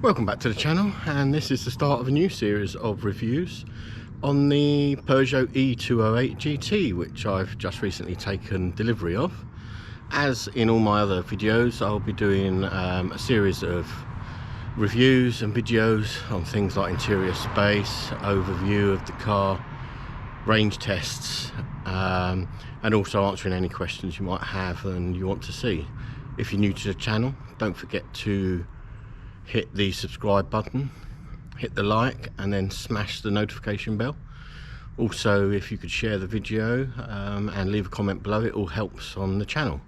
Welcome back to the channel, and this is the start of a new series of reviews on the Peugeot e-208 GT, which I've just recently taken delivery of. As in all my other videos, I'll be doing a series of reviews and videos on things like interior space, overview of the car, range tests, and also answering any questions you might have and you want to see. If you're new to the channel, don't forget to hit the subscribe button, hit the like, and then smash the notification bell. Also, if you could share the video and leave a comment below, it all helps on the channel.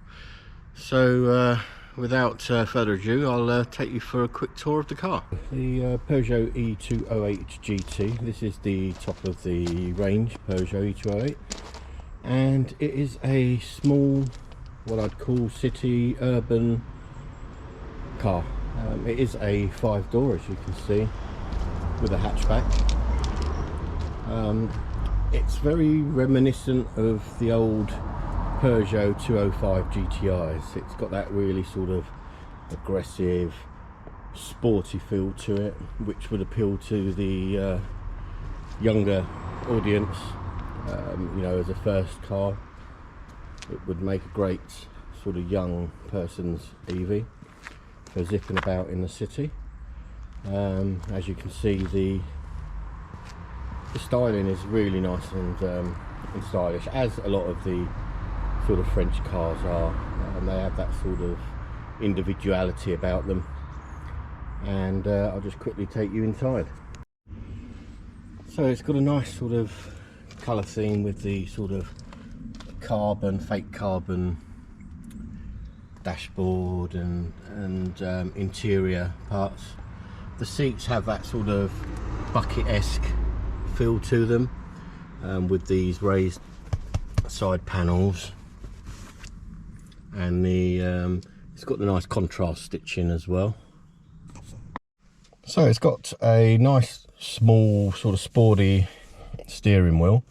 So without further ado, I'll take you for a quick tour of the car. The Peugeot e-208 GT. This is the top of the range Peugeot e-208, and it is a small, what I'd call city urban car. It is a 5-door, as you can see, with a hatchback. It's very reminiscent of the old Peugeot 205 GTIs. It's got that really sort of aggressive, sporty feel to it, which would appeal to the younger audience. You know, as a first car, it would make a great sort of young person's EV for zipping about in the city. As you can see, the styling is really nice and stylish, as a lot of the sort of French cars are. They have that sort of individuality about them, and I'll just quickly take you inside. So it's got a nice sort of colour theme with the sort of fake carbon dashboard and interior parts. The seats have that sort of bucket-esque feel to them, with these raised side panels, and it's got the nice contrast stitching as well. So it's got a nice small sort of sporty steering wheel,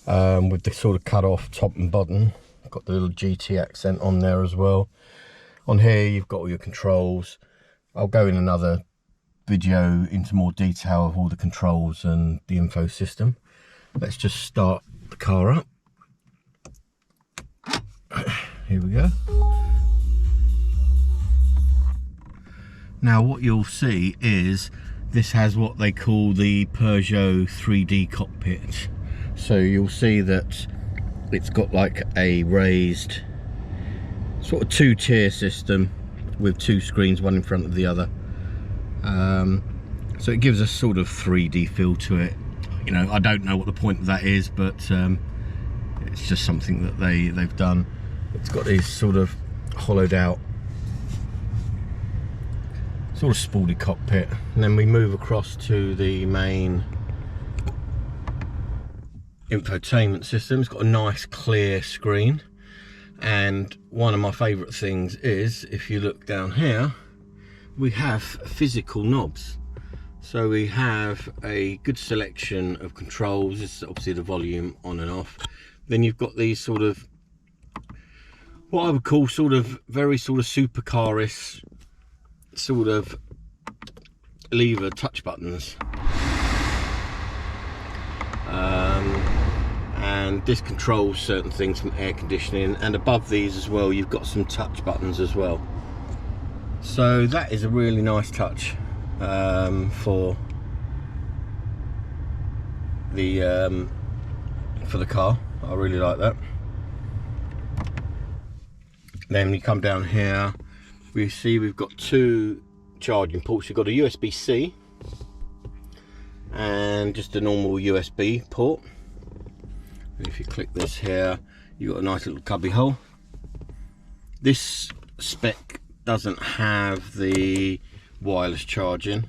with the sort of cut off top and bottom. Got the little GT accent on there as well. On here you've got all your controls. I'll go in another video into more detail of all the controls and the info system. Let's just start the car up. Here we go. Now what you'll see is this has what they call the Peugeot 3D cockpit. So you'll see that it's got like a raised sort of 2-tier system with 2 screens, one in front of the other. So it gives a sort of 3D feel to it. You know, I don't know what the point of that is, but it's just something that they've done. It's got these sort of hollowed out sort of sporty cockpit, and then we move across to the main infotainment system. It's got a nice clear screen, and one of my favourite things is, if you look down here, we have physical knobs. So we have a good selection of controls. This is obviously the volume on and off. Then you've got these sort of, what I would call sort of very sort of supercar-ish sort of lever touch buttons. And this controls certain things from air conditioning, and above these as well you've got some touch buttons as well. So that is a really nice touch for the car. I really like that. Then you come down here, we see we've got 2 charging ports. You've got a USB-C and just a normal USB port. And if you click this here, you've got a nice little cubby hole. This spec doesn't have the wireless charging.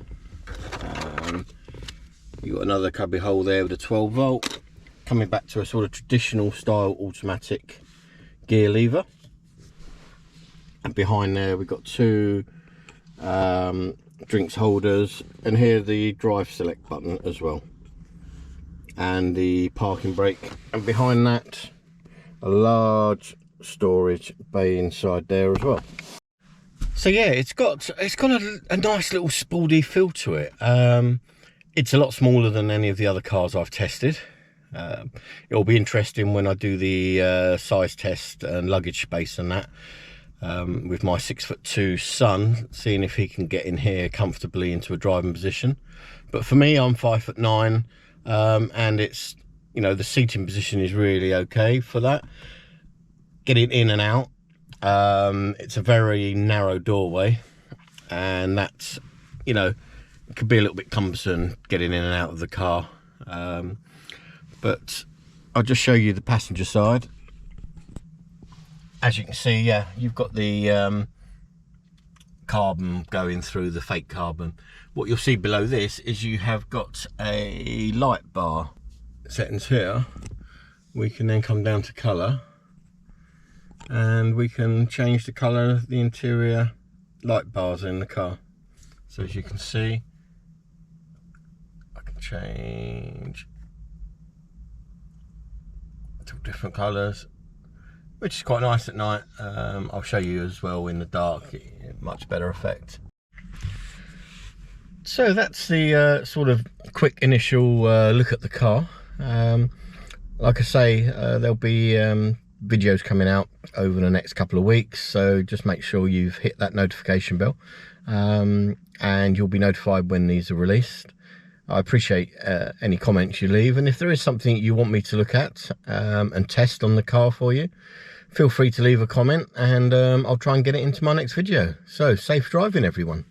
You've got another cubby hole there with a 12-volt. Coming back to a sort of traditional style automatic gear lever. And behind there we've got 2 drinks holders, and here the drive select button as well, and the parking brake. And behind that, a large storage bay inside there as well. So yeah, it's got a nice little sporty feel to it. It's a lot smaller than any of the other cars I've tested. It'll be interesting when I do the size test and luggage space and that, with my 6'2" son, seeing if he can get in here comfortably into a driving position. But for me, I'm 5'9", and it's, you know, the seating position is really okay for that. Getting in and out, it's a very narrow doorway, and that's, you know, it could be a little bit cumbersome getting in and out of the car. But I'll just show you the passenger side. As you can see, yeah, you've got the carbon going through the fake carbon. What you'll see below this is you have got a light bar settings here. We can then come down to colour, and we can change the colour of the interior light bars in the car. So as you can see, I can change to different colours, which is quite nice at night. I'll show you as well in the dark, much better effect. So that's the sort of quick initial look at the car. Like I say, there'll be videos coming out over the next couple of weeks, so just make sure you've hit that notification bell, and you'll be notified when these are released. I appreciate any comments you leave, and if there is something you want me to look at and test on the car for you, feel free to leave a comment, and I'll try and get it into my next video. So safe driving, everyone.